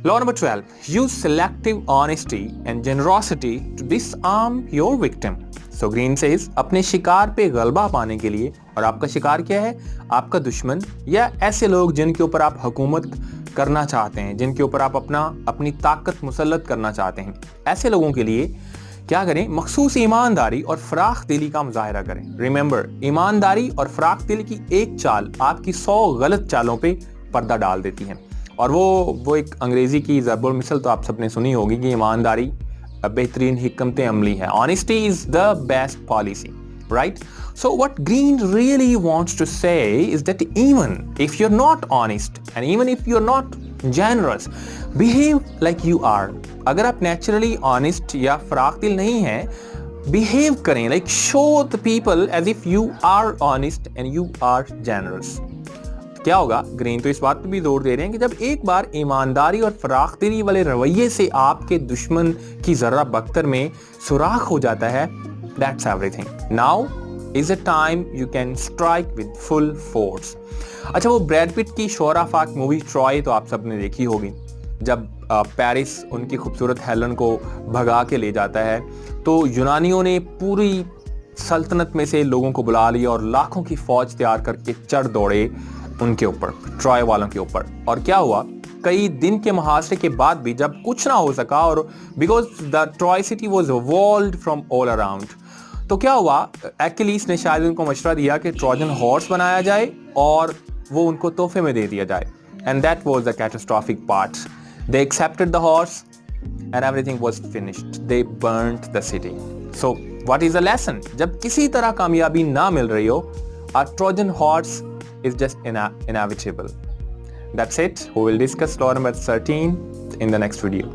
Law number 12. Use selective honesty and generosity to disarm your victim. So Green says, अपने शिकार पे गलबा पाने के लिए, और आपका शिकार क्या है? आपका दुश्मन या ऐसे लोग जिनके ऊपर आप हुकूमत करना चाहते हैं, जिनके ऊपर आप अपनी ताकत मुसल्लत करना चाहते हैं, ऐसे लोगों के लिए क्या करें? मखसूस ईमानदारी और फराख दिली का मुजाहरा करें। रिमेंबर, ईमानदारी और फराख दिली की एक चाल आपकी 100 गलत चालों पे पर्दा डाल देती है। और वो एक अंग्रेजी की ज़रबुल मिसल तो आप सबने सुनी होगी कि ईमानदारी बेहतरीन हिकमत अमली है। Honesty is the best policy, right? So what Green really wants to say is that even if you're not honest and even if you're not generous, behave like you are. अगर आप naturally honest या फराख दिल नहीं हैं, behave करें, like show the people as if you are honest and you are generous. क्या होगा? Green तो इस बात पे भी जोर दे रहे हैं कि जब एक बार ईमानदारी और फराखदिली वाले रवैये से आपके दुश्मन की जर्रा बख्तर में सुराख हो जाता है, that's everything. Now is a time you can strike with full force. अच्छा, वो ब्रैड पिट की शोराफाक मूवी ट्रॉय तो आप सबने देखी होगी। जब पेरिस उनकी खूबसूरत हेलन को भगा के ले जाता है तो यूनानियों ने पूरी सल्तनत में से लोगों को बुला लिया और लाखों की फौज तैयार करके चढ़ दौड़े उनके ऊपर, ट्रॉय वालों के ऊपर। और क्या हुआ? कई दिन के मुहासरे के बाद भी जब कुछ ना हो सका, और because the Troy city was walled from all around, तो क्या हुआ? एक्किलीस ने शायद उनको मशवरा दिया कि ट्रोजन हॉर्स बनाया जाए और वो उनको तोहफे में दे दिया जाए। And that was the catastrophic part. They accepted the horse and everything was finished. They burned the city. So what is the lesson? जब किसी तरह कामयाबी ना मिल रही हो, a Trojan horse is just inevitable. That's it. We will discuss law number 13 in the next video.